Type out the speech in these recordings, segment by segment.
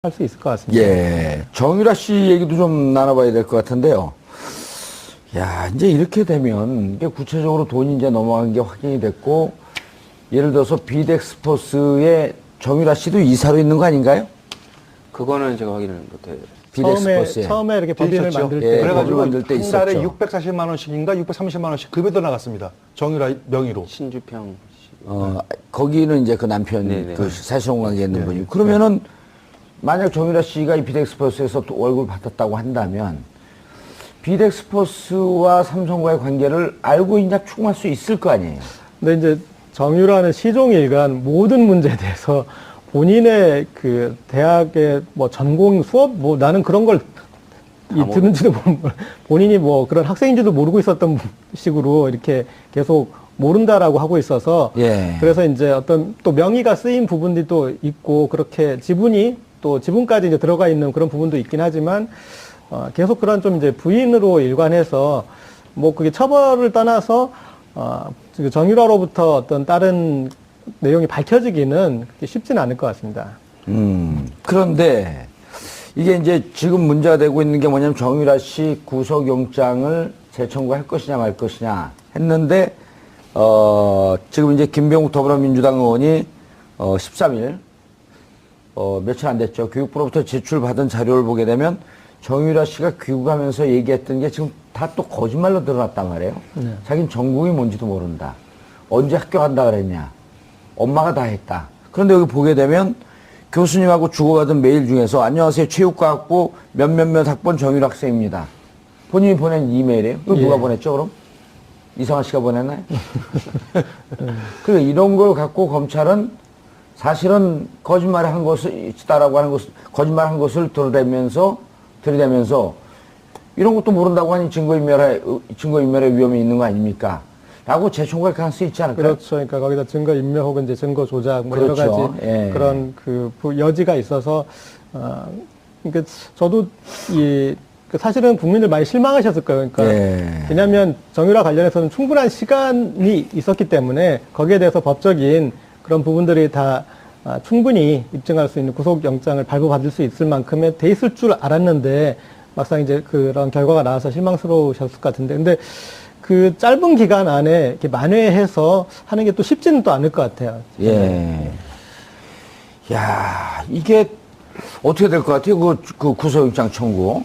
할 수 있을 것 같습니다. 예. 정유라 씨 얘기도 좀 나눠봐야 될 것 같은데요. 야, 이제 이렇게 되면, 이게 구체적으로 돈이 이제 넘어간 게 확인이 됐고, 예를 들어서 비덱스포스에 정유라 씨도 이사로 있는 거 아닌가요? 그거는 제가 확인을 못해요. 비덱스포스에. 처음에 이렇게 법인을 있었죠. 만들 예, 때 그래가지고 그래가지고 만들 때 한 달에 있었죠. 640만 원씩인가 630만 원씩 급여도 나갔습니다. 정유라 명의로. 신주평 씨. 거기는 이제 그 남편, 네네. 그 사실혼 관계에 있는 분이. 그러면은, 만약 정유라 씨가 이 비덱스포스에서 또 월급을 받았다고 한다면, 비덱스포스와 삼성과의 관계를 알고 있냐 추궁할 수 있을 거 아니에요? 근데 이제 정유라는 시종일관 모든 문제에 대해서 본인의 그 대학의 뭐 전공 수업 뭐 나는 그런 걸 듣는지도 본인이 뭐 그런 학생인지도 모르고 있었던 식으로 이렇게 계속 모른다라고 하고 있어서 예. 그래서 이제 어떤 또 명의가 쓰인 부분들이 또 있고 그렇게 지분이 또 지분까지 이제 들어가 있는 그런 부분도 있긴 하지만 계속 그런 좀 이제 부인으로 일관해서 뭐 그게 처벌을 떠나서 정유라로부터 어떤 다른 내용이 밝혀지기는 그렇게 쉽지는 않을 것 같습니다. 그런데 이게 이제 지금 문제가 되고 있는 게 뭐냐면 정유라 씨 구속영장을 재청구할 것이냐 말 것이냐 했는데 지금 이제 김병욱 더불어민주당 의원이 13일 며칠 안 됐죠. 교육부로부터 제출받은 자료를 보게 되면 정유라 씨가 귀국하면서 얘기했던 게 지금 다 또 거짓말로 드러났단 말이에요. 네. 자기는 전공이 뭔지도 모른다. 언제 학교 간다 그랬냐. 엄마가 다 했다. 그런데 여기 보게 되면 교수님하고 주고받은 메일 중에서 안녕하세요. 체육과학부 몇몇몇 학번 정유라 학생입니다. 본인이 보낸 이메일이에요. 그거 누가 보냈죠 그럼? 이상한 씨가 보냈나요? 그러니까 이런 걸 갖고 검찰은 사실은 거짓말을 한 것을 있다라고 하는 것을 거짓말한 것을 들이대면서 이런 것도 모른다고 하니 증거인멸의 위험이 있는 거 아닙니까? 라고 재청구할 가능성이 있지 않을까요? 그렇죠. 그러니까 거기다 증거인멸 혹은 이제 증거 조작 뭐 그렇죠. 여러 가지 예. 그런 그 여지가 있어서 그러니까 저도 사실은 국민들 많이 실망하셨을 거예요. 그러니까 예. 왜냐하면 정유라 관련해서는 충분한 시간이 있었기 때문에 거기에 대해서 법적인 그런 부분들이 다 충분히 입증할 수 있는 구속영장을 발부받을 수 있을 만큼의 돼 있을 줄 알았는데 막상 이제 그런 결과가 나와서 실망스러우셨을 것 같은데 근데 그 짧은 기간 안에 이렇게 만회해서 하는 게 또 쉽지는 또 않을 것 같아요. 예. 야, 이게 어떻게 될 것 같아요? 그 구속영장 청구.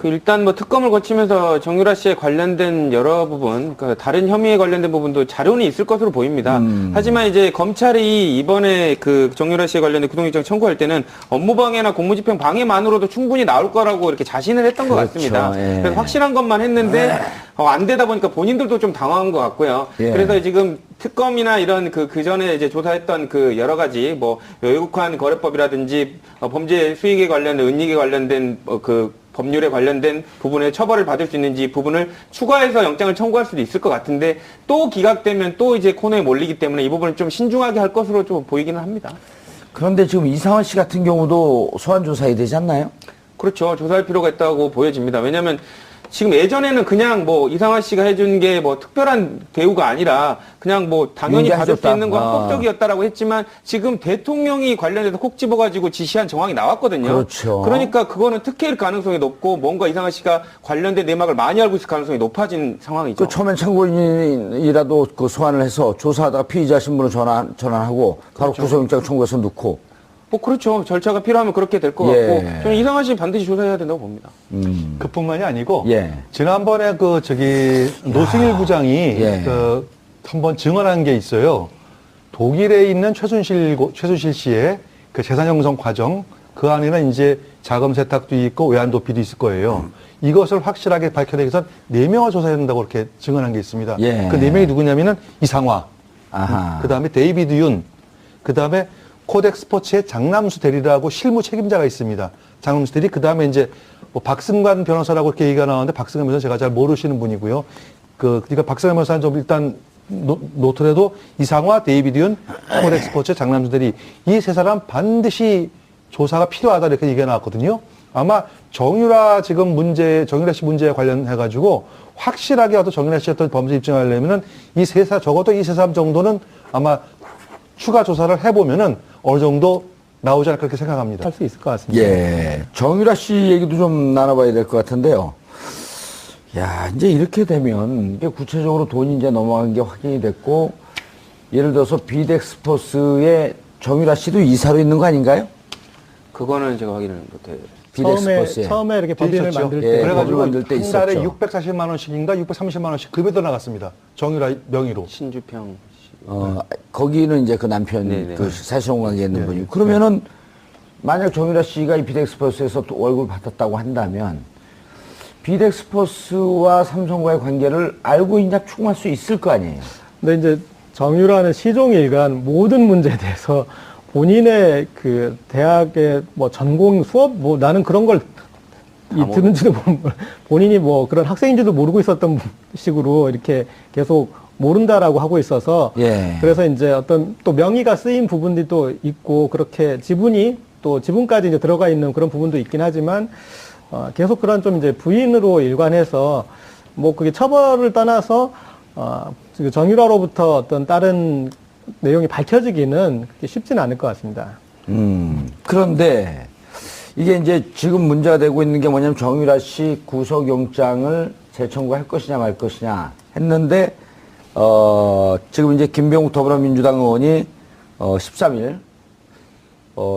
일단 뭐 특검을 거치면서 정유라 씨에 관련된 여러 부분, 그러니까 다른 혐의에 관련된 부분도 자료는 있을 것으로 보입니다. 하지만 이제 검찰이 이번에 그 정유라 씨에 관련된 구속영장 청구할 때는 업무방해나 공무집행 방해만으로도 충분히 나올 거라고 이렇게 자신을 했던 것 그렇죠. 같습니다. 예. 그래서 확실한 것만 했는데 안 되다 보니까 본인들도 좀 당황한 것 같고요. 예. 그래서 지금 특검이나 이런 그 전에 이제 조사했던 그 여러 가지 뭐 외국환 거래법이라든지 범죄 수익에 관련된 은닉에 관련된 그 법률에 관련된 부분에 처벌을 받을 수 있는지 부분을 추가해서 영장을 청구할 수도 있을 것 같은데 또 기각되면 또 이제 코너에 몰리기 때문에 이 부분을 좀 신중하게 할 것으로 좀 보이기는 합니다. 그런데 지금 이상원 씨 같은 경우도 소환 조사해야 되지 않나요? 그렇죠. 조사할 필요가 있다고 보여집니다. 왜냐하면 지금 예전에는 그냥 뭐 이상화 씨가 해준 게 뭐 특별한 대우가 아니라 그냥 뭐 당연히 받을 수 인정해줬다. 있는 건 합법적이었다라고 했지만 지금 대통령이 관련해서 콕 집어가지고 지시한 정황이 나왔거든요. 그렇죠. 그러니까 그거는 특혜일 가능성이 높고 뭔가 이상화 씨가 관련된 내막을 많이 알고 있을 가능성이 높아진 상황이죠. 그 처음엔 참고인이라도 그 소환을 해서 조사하다가 피의자 신분을 전환하고 바로 그렇죠. 구속영장 청구해서 넣고. 뭐 그렇죠. 절차가 필요하면 그렇게 될 것 예. 같고 저는 이상화 씨 반드시 조사해야 된다고 봅니다. 그뿐만이 아니고 예. 지난번에 노승일 부장이 예. 한번 증언한 게 있어요. 독일에 있는 최순실 씨의 그 재산 형성 과정 그 안에는 이제 자금 세탁도 있고 외환 도피도 있을 거예요. 이것을 확실하게 밝혀내기 위해서 4명을 조사해야 된다고 이렇게 증언한 게 있습니다. 예. 그 4명이 누구냐면은 이상화, 아하. 그 다음에 데이비드 윤, 그 다음에 코덱 스포츠의 장남수 대리라고 실무 책임자가 있습니다. 장남수 대리, 그 다음에 이제 뭐 박승관 변호사라고 이렇게 얘기가 나왔는데 박승관 변호사 제가 잘 모르시는 분이고요. 그러니까 박승관 변호사는 좀 일단 놓더라도 이상화, 데이비드 윤, 코덱 스포츠, 장남수 대리 이 세 사람 반드시 조사가 필요하다 이렇게 얘기가 나왔거든요. 아마 정유라 씨 문제에 관련해가지고 확실하게 어떤 정유라 씨 어떤 범죄 입증하려면은 적어도 이 세 사람 정도는 아마 추가 조사를 해보면은 어느 정도 나오지 않을까 그렇게 생각합니다. 할 수 있을 것 같습니다. 예. 정유라 씨 얘기도 좀 나눠봐야 될 것 같은데요. 야, 이제 이렇게 되면 이게 구체적으로 돈이 이제 넘어간 게 확인이 됐고, 예를 들어서 비덱스포스에 정유라 씨도 이사로 있는 거 아닌가요? 그거는 제가 확인을 못해요. 비덱스포스에. 처음에 이렇게 법인을 있었죠. 만들 예, 때 법인 그래가지고 만들 때 한 달에 있었죠. 640만 원씩인가 630만 원씩 급여도 나갔습니다. 정유라 명의로. 신주평 씨. 거기는 이제 그 남편, 네네. 그 사실혼 관계에 있는 분이. 그러면은, 만약 정유라 씨가 이 비덱스포스에서 또 월급을 받았다고 한다면, 비덱스포스와 삼성과의 관계를 알고 있냐 추궁할 수 있을 거 아니에요? 근데 이제 정유라는 시종일관 모든 문제에 대해서 본인의 그 대학의 뭐 전공 수업 뭐 나는 그런 걸 듣는지도 본인이 뭐 그런 학생인지도 모르고 있었던 식으로 이렇게 계속 모른다라고 하고 있어서 예. 그래서 이제 어떤 또 명의가 쓰인 부분들이 또 있고 그렇게 지분이 또 지분까지 이제 들어가 있는 그런 부분도 있긴 하지만 계속 그런 좀 이제 부인으로 일관해서 뭐 그게 처벌을 떠나서 정유라로부터 어떤 다른 내용이 밝혀지기는 그렇게 쉽지는 않을 것 같습니다. 그런데 이게 이제 지금 문제가 되고 있는 게 뭐냐면 정유라 씨 구속영장을 재청구할 것이냐 말 것이냐 했는데 지금 이제 김병욱 더불어민주당 의원이 13일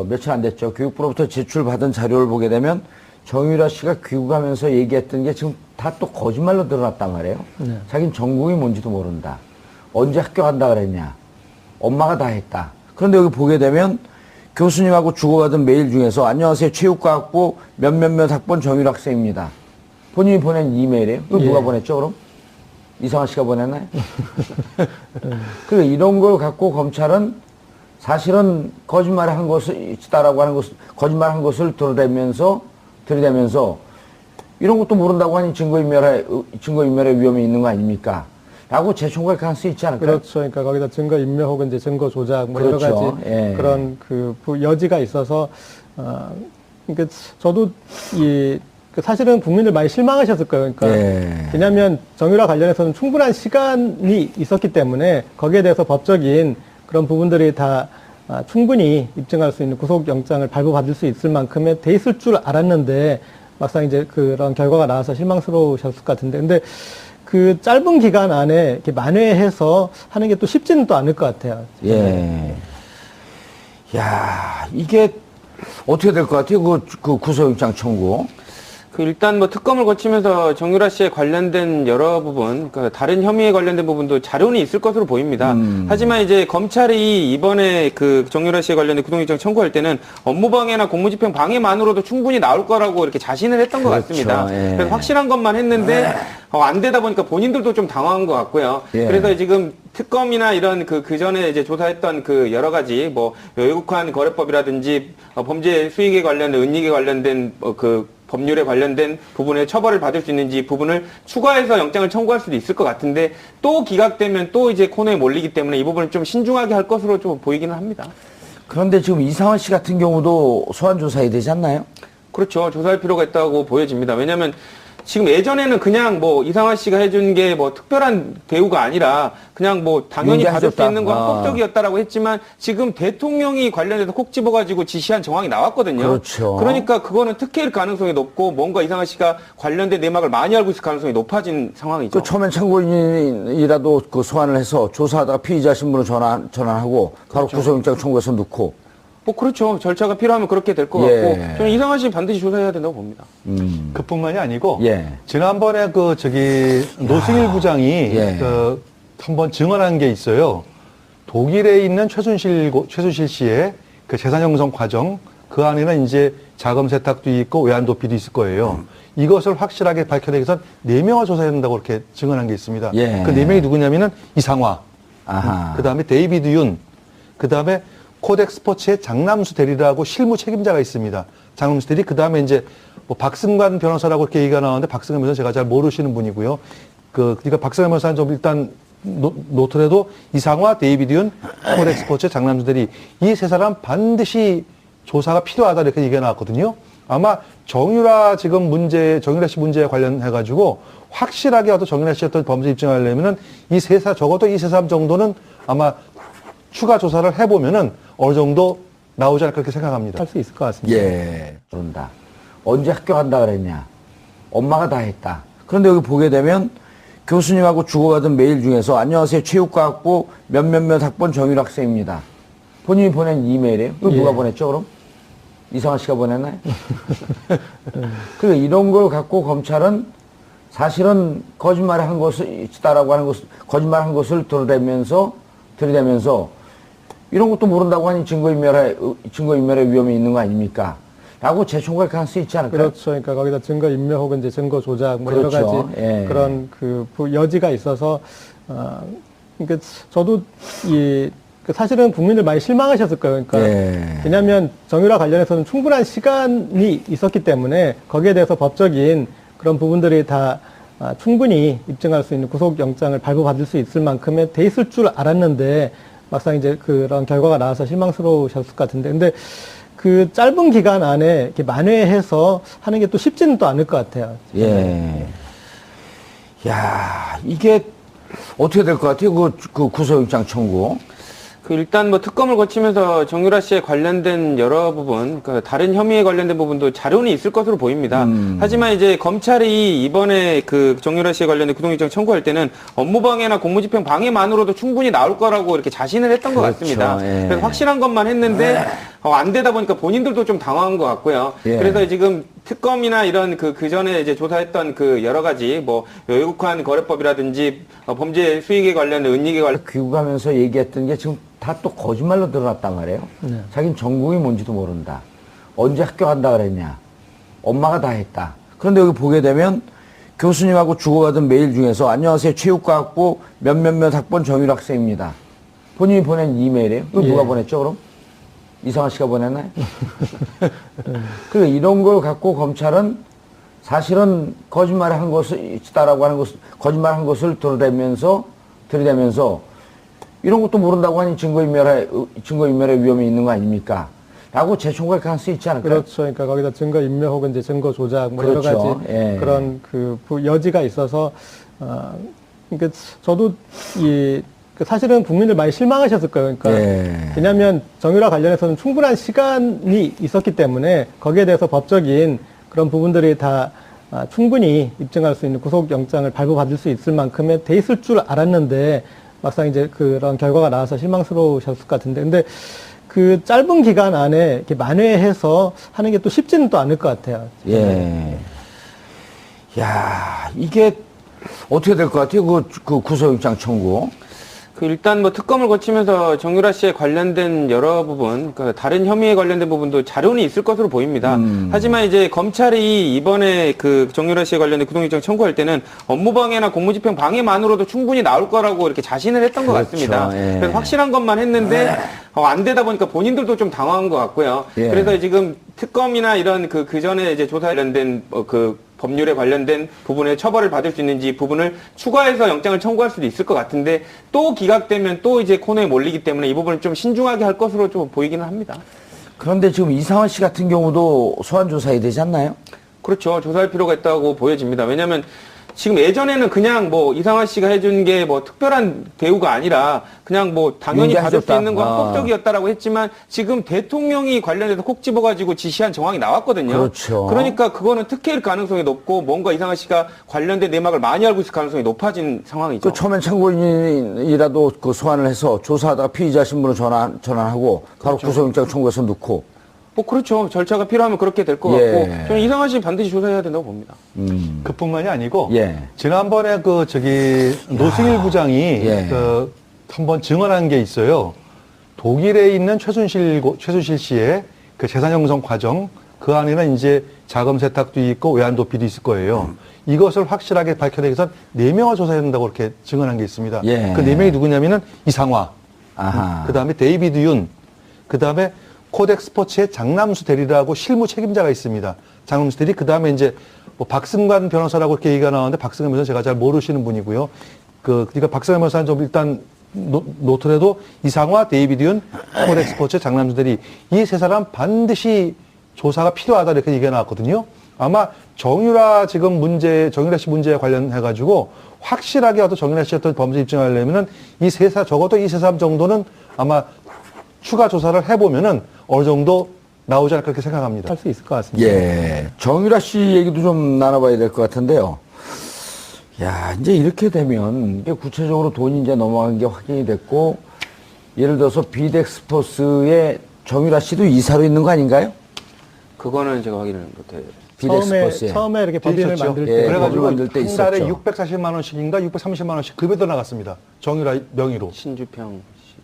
며칠 안 됐죠. 교육부로부터 제출받은 자료를 보게 되면 정유라 씨가 귀국하면서 얘기했던 게 지금 다 또 거짓말로 드러났단 말이에요. 네. 자기는 전공이 뭔지도 모른다. 언제 학교 간다 그랬냐. 엄마가 다 했다. 그런데 여기 보게 되면 교수님하고 주고받은 메일 중에서 안녕하세요. 체육과학부 몇몇몇 학번 정유라 학생입니다. 본인이 보낸 이메일이에요. 이거 누가 예. 보냈죠 그럼? 이상한 씨가 보냈나요? 그러니까 이런 걸 갖고 검찰은 사실은 거짓말을 한 것을 있다라고 하는 것을 거짓말한 것을 들이대면서 이런 것도 모른다고 하니 증거인멸의 위험이 있는 거 아닙니까? 라고 재청구할 가능성이 있지 않을까요? 그렇죠. 그러니까 거기다 증거 인멸 혹은 이제 증거 조작 뭐 그렇죠. 여러 가지 예. 그런 그 여지가 있어서 그러니까 저도 그 사실은 국민들 많이 실망하셨을 거예요. 그러니까 예. 왜냐하면 정유라 관련해서는 충분한 시간이 있었기 때문에 거기에 대해서 법적인 그런 부분들이 다 충분히 입증할 수 있는 구속영장을 발부받을 수 있을 만큼의 돼 있을 줄 알았는데 막상 이제 그런 결과가 나와서 실망스러우셨을 것 같은데 근데 그 짧은 기간 안에 이렇게 만회해서 하는 게 또 쉽지는 또 않을 것 같아요. 예. 야, 이게 어떻게 될 것 같아요? 그 구속영장 청구. 일단 뭐 특검을 거치면서 정유라 씨에 관련된 여러 부분, 그러니까 다른 혐의에 관련된 부분도 자료는 있을 것으로 보입니다. 하지만 이제 검찰이 이번에 그 정유라 씨에 관련된 구속영장 청구할 때는 업무방해나 공무집행 방해만으로도 충분히 나올 거라고 이렇게 자신을 했던 것 그렇죠. 같습니다. 예. 그래서 확실한 것만 했는데 안 되다 보니까 본인들도 좀 당황한 것 같고요. 예. 그래서 지금 특검이나 이런 그 전에 이제 조사했던 그 여러 가지 뭐 외국환 거래법이라든지 범죄 수익에 관련된 은닉에 관련된 그 법률에 관련된 부분에 처벌을 받을 수 있는지 부분을 추가해서 영장을 청구할 수도 있을 것 같은데 또 기각되면 또 이제 코너에 몰리기 때문에 이 부분을 좀 신중하게 할 것으로 좀 보이기는 합니다. 그런데 지금 이상원 씨 같은 경우도 소환 조사해야 되지 않나요? 그렇죠. 조사할 필요가 있다고 보여집니다. 왜냐하면 지금 예전에는 그냥 뭐 이상화 씨가 해준 게 뭐 특별한 대우가 아니라 그냥 뭐 당연히 받을 수 있는 건 합법적이었다라고 했지만 지금 대통령이 관련해서 콕 집어가지고 지시한 정황이 나왔거든요. 그렇죠. 그러니까 그거는 특혜일 가능성이 높고 뭔가 이상화 씨가 관련된 내막을 많이 알고 있을 가능성이 높아진 상황이죠. 그 처음엔 참고인이라도 그 소환을 해서 조사하다가 피의자 신분을 전환하고 바로 그렇죠. 구속영장 청구해서 넣고. 뭐 그렇죠. 절차가 필요하면 그렇게 될 것 예. 같고 저는 이상화 씨 반드시 조사해야 된다고 봅니다. 그뿐만이 아니고 예. 지난번에 노승일 부장이 예. 한번 증언한 게 있어요. 독일에 있는 최순실 씨의 그 재산 형성 과정 그 안에는 이제 자금 세탁도 있고 외환 도피도 있을 거예요. 이것을 확실하게 밝혀내기 위해서 4명을 조사해야 된다고 이렇게 증언한 게 있습니다. 예. 그 4명이 누구냐면은 이상화, 아하. 그다음에 데이비드 윤, 그다음에 코덱 스포츠의 장남수 대리라고 실무 책임자가 있습니다. 장남수 대리, 그 다음에 이제 뭐 박승관 변호사라고 이렇게 얘기가 나오는데 박승관 변호사 제가 잘 모르시는 분이고요. 그러니까 박승관 변호사는 좀 일단 놓더라도 이상화, 데이비드 윤, 코덱 스포츠의 장남수 대리 이 세 사람 반드시 조사가 필요하다 이렇게 얘기가 나왔거든요. 아마 정유라 씨 문제에 관련해가지고 확실하게 어떤 정유라 씨 어떤 범죄 입증하려면은 적어도 이 세 사람 정도는 아마 추가 조사를 해보면은 어느 정도 나오지 않을까 그렇게 생각합니다. 할 수 있을 것 같습니다. 예. 그런다. 언제 학교 간다 그랬냐? 엄마가 다 했다. 그런데 여기 보게 되면 교수님하고 주고받은 메일 중에서 안녕하세요. 체육과학부 몇몇몇 학번 정유라 학생입니다. 본인이 보낸 이메일이에요? 이거 누가 예. 보냈죠, 그럼? 이상한 씨가 보냈나요? 그러니까 이런 걸 갖고 검찰은 사실은 거짓말을 한 것을 있다라고 하는 것을, 거짓말한 것을 들이대면서 이런 것도 모른다고 하니 증거인멸의 위험이 있는 거 아닙니까? 라고 재청구할 가능성이 있지 않을까요? 그렇죠. 그러니까 거기다 증거 인멸 혹은 이제 증거 조작 뭐 그렇죠. 여러 가지 예. 그런 그 여지가 있어서 그러니까 저도 사실은 국민들 많이 실망하셨을 거예요. 그러니까 예. 왜냐하면 정유라 관련해서는 충분한 시간이 있었기 때문에 거기에 대해서 법적인 그런 부분들이 다 충분히 입증할 수 있는 구속영장을 발부받을 수 있을 만큼의 돼 있을 줄 알았는데 막상 이제 그런 결과가 나와서 실망스러우셨을 것 같은데 근데 그 짧은 기간 안에 이렇게 만회해서 하는 게 또 쉽지는 또 않을 것 같아요. 예. 야, 이게 어떻게 될 것 같아요? 그 구속영장 청구. 일단 뭐 특검을 거치면서 정유라 씨에 관련된 여러 부분, 그 다른 혐의에 관련된 부분도 자료는 있을 것으로 보입니다. 하지만 이제 검찰이 이번에 그 정유라 씨에 관련된 구속영장 청구할 때는 업무방해나 공무집행 방해만으로도 충분히 나올 거라고 이렇게 자신을 했던 것 그렇죠. 같습니다. 예. 그래서 확실한 것만 했는데 안 되다 보니까 본인들도 좀 당황한 것 같고요. 예. 그래서 지금 특검이나 이런 그 전에 이제 조사했던 그 여러 가지 뭐 외국환 거래법이라든지 범죄 수익에 관련된 은닉에 관련 귀국하면서 얘기했던 게 지금 다 또 거짓말로 드러났단 말이에요. 네. 자기는 전공이 뭔지도 모른다. 언제 학교 간다 그랬냐? 엄마가 다 했다. 그런데 여기 보게 되면 교수님하고 주고받은 메일 중에서 안녕하세요. 체육과학부 몇몇몇 학번 정유라 학생입니다. 본인이 보낸 이메일이에요? 이거 누가 예. 보냈죠, 그럼? 이상한 씨가 보냈나요? 그러니까 이런 걸 갖고 검찰은 사실은 거짓말을 한 것을 있다라고 하는 것을, 거짓말한 것을 들이대면서 이런 것도 모른다고 하니 증거인멸의 위험이 있는 거 아닙니까? 라고 재청구할 가능성이 있지 않을까요? 그렇죠. 그러니까 거기다 증거 인멸 혹은 이제 증거 조작 뭐 그렇죠. 여러 가지 예. 그런 그 여지가 있어서 그러니까 저도 사실은 국민들 많이 실망하셨을 거예요. 그러니까 예. 왜냐하면 정유라 관련해서는 충분한 시간이 있었기 때문에 거기에 대해서 법적인 그런 부분들이 다 충분히 입증할 수 있는 구속영장을 발부받을 수 있을 만큼의 돼 있을 줄 알았는데 막상 이제 그런 결과가 나와서 실망스러우셨을 것 같은데 근데 그 짧은 기간 안에 이렇게 만회해서 하는 게 또 쉽지는 또 않을 것 같아요. 예. 야, 이게 어떻게 될 것 같아요? 그 구속영장 청구. 일단 뭐 특검을 거치면서 정유라 씨에 관련된 여러 부분, 그 다른 혐의에 관련된 부분도 자료는 있을 것으로 보입니다. 하지만 이제 검찰이 이번에 그 정유라 씨에 관련된 구속영장 청구할 때는 업무방해나 공무집행 방해만으로도 충분히 나올 거라고 이렇게 자신을 했던 것 그렇죠. 같습니다. 예. 그래서 확실한 것만 했는데 안 되다 보니까 본인들도 좀 당황한 것 같고요. 예. 그래서 지금 특검이나 이런 그 전에 이제 조사 관련된 그 법률에 관련된 부분에 처벌을 받을 수 있는지 부분을 추가해서 영장을 청구할 수도 있을 것 같은데 또 기각되면 또 이제 코너에 몰리기 때문에 이 부분을 좀 신중하게 할 것으로 좀 보이기는 합니다. 그런데 지금 이상원 씨 같은 경우도 소환 조사해야 되지 않나요? 그렇죠. 조사할 필요가 있다고 보여집니다. 왜냐하면 지금 예전에는 그냥 뭐 이상화 씨가 해준 게 뭐 특별한 대우가 아니라 그냥 뭐 당연히 받을 수 용기하셨다. 있는 건 아. 법적이었다라고 했지만 지금 대통령이 관련해서 콕 집어가지고 지시한 정황이 나왔거든요. 그렇죠. 그러니까 그거는 특혜일 가능성이 높고 뭔가 이상화 씨가 관련된 내막을 많이 알고 있을 가능성이 높아진 상황이죠. 그 처음엔 참고인이라도 그 소환을 해서 조사하다가 피의자 신분을 전환하고 바로 그렇죠. 구속영장 청구해서 넣고. 뭐 그렇죠. 절차가 필요하면 그렇게 될 것 예. 같고 저는 이상화 씨 반드시 조사해야 된다고 봅니다. 그뿐만이 아니고 예. 지난번에 노승일 부장이 예. 한번 증언한 게 있어요. 독일에 있는 최순실 씨의 그 재산 형성 과정 그 안에는 이제 자금 세탁도 있고 외환 도피도 있을 거예요. 이것을 확실하게 밝혀내기 위해서 4명을 조사해야 된다고 이렇게 증언한 게 있습니다. 예. 그 4명이 누구냐면은 이상화, 아하. 그 다음에 데이비드 윤, 그 다음에 코덱 스포츠의 장남수 대리라고 실무 책임자가 있습니다. 장남수 대리, 그 다음에 이제 뭐 박승관 변호사라고 이렇게 얘기가 나왔는데 박승관 변호사 제가 잘 모르시는 분이고요. 그러니까 박승관 변호사는 좀 일단 놓더라도 이상화, 데이비드 윤, 코덱 스포츠의 장남수 대리 이 세 사람 반드시 조사가 필요하다 이렇게 얘기가 나왔거든요. 아마 정유라 씨 문제에 관련해가지고 확실하게 어떤 정유라 씨 어떤 범죄 입증하려면은 적어도 이 세 사람 정도는 아마 추가 조사를 해보면은 어느 정도 나오지 않을까 그렇게 생각합니다. 할 수 있을 것 같습니다. 예. 정유라 씨 얘기도 좀 나눠봐야 될 것 같은데요. 야, 이제 이렇게 되면 이게 구체적으로 돈이 이제 넘어간 게 확인이 됐고, 예를 들어서 비덱스포스에 정유라 씨도 이사로 있는 거 아닌가요? 그거는 제가 확인을 못해요. 비덱스포스에. 처음에 이렇게 법인을 있었죠. 만들 예, 때 법인을 만들 때 한 달에 있었죠. 640만 원씩인가 630만 원씩 급여도 나갔습니다. 정유라 명의로. 신주평 씨.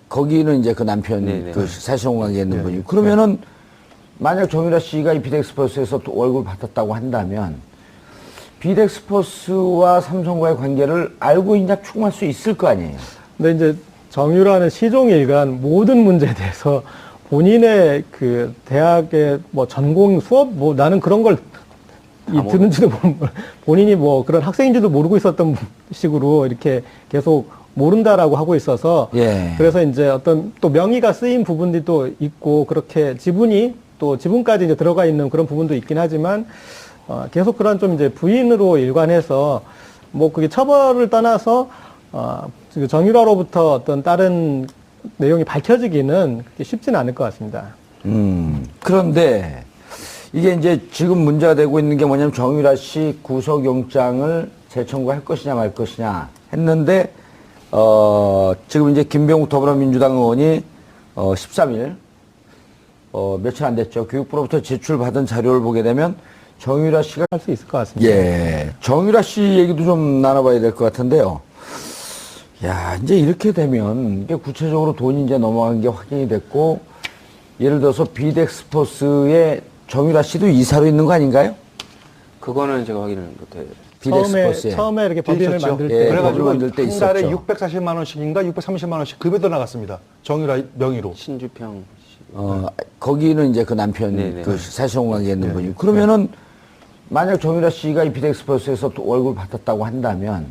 거기는 이제 그 남편, 네네. 그 사실혼관계 있는 분이고. 그러면은, 만약 정유라 씨가 이 비덱스포스에서 또 월급을 받았다고 한다면, 비덱스포스와 삼성과의 관계를 알고 있냐 추궁할 수 있을 거 아니에요? 근데 이제 정유라는 시종일관 모든 문제에 대해서 본인의 그 대학의 뭐 전공 수업 뭐 나는 그런 걸 듣는지도 본인이 뭐 그런 학생인지도 모르고 있었던 식으로 이렇게 계속 모른다라고 하고 있어서 예. 그래서 이제 어떤 또 명의가 쓰인 부분들이 또 있고 그렇게 지분이 또 지분까지 이제 들어가 있는 그런 부분도 있긴 하지만 계속 그런 좀 이제 부인으로 일관해서 뭐 그게 처벌을 떠나서 정유라로부터 어떤 다른 내용이 밝혀지기는 그렇게 쉽지는 않을 것 같습니다. 그런데 이게 이제 지금 문제가 되고 있는 게 뭐냐면 정유라 씨 구속영장을 재청구할 것이냐 말 것이냐 했는데, 지금 이제 김병욱 더불어민주당 의원이 13일, 며칠 안 됐죠. 교육부로부터 제출받은 자료를 보게 되면 정유라 씨가 할 수 있을 것 같습니다. 예. 정유라 씨 얘기도 좀 나눠봐야 될 것 같은데요. 야, 이제 이렇게 되면 이게 구체적으로 돈이 이제 넘어간 게 확인이 됐고, 예를 들어서 비덱스포스에 정유라 씨도 이사로 있는 거 아닌가요? 그거는 제가 확인을 못해요. 비덱스포스에. 처음에 이렇게 법인을 있었죠. 만들 예, 때 법인을 만들 때 한 달에 있었죠. 640만 원씩인가 630만 원씩 급여도 나갔습니다. 정유라 명의로. 신주평 씨. 거기는 이제 그 남편, 네네. 그 사실혼관계 있는 분이고. 그러면은, 만약 정유라 씨가 이 비덱스포스에서 또 월급을 받았다고 한다면,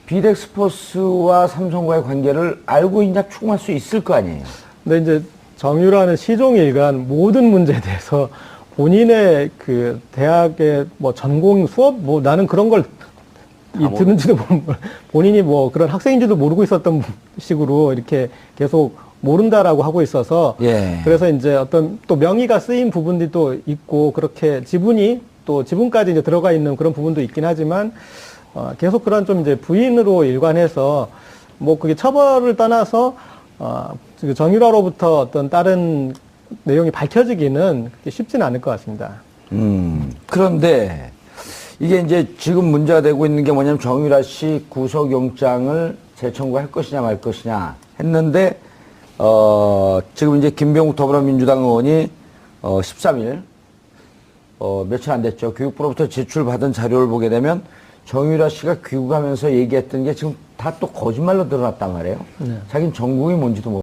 비덱스포스와 삼성과의 관계를 알고 있냐 추궁할 수 있을 거 아니에요? 근데 이제 정유라는 시종일관 모든 문제에 대해서 본인의 그 대학의 뭐 전공 수업 뭐 나는 그런 걸 듣는지도 본인이 뭐 그런 학생인지도 모르고 있었던 식으로 이렇게 계속 모른다라고 하고 있어서 예. 그래서 이제 어떤 또 명의가 쓰인 부분들이 또 있고 그렇게 지분이 또 지분까지 이제 들어가 있는 그런 부분도 있긴 하지만 계속 그런 좀 이제 부인으로 일관해서 뭐 그게 처벌을 떠나서 정유라로부터 어떤 다른 내용이 밝혀지기는 그렇게 쉽지는 않을 것 같습니다. 그런데 이게 이제 지금 문제가 되고 있는 게 뭐냐면 정유라 씨 구속영장을 재청구할 것이냐 말 것이냐 했는데, 지금 이제 김병욱 더불어민주당 의원이 13일, 며칠 안 됐죠. 교육부로부터 제출받은 자료를 보게 되면 정유라 씨가 귀국하면서 얘기했던 게 지금 다 또 거짓말로 드러났단 말이에요. 자기는 전공이 뭔지도 모르고.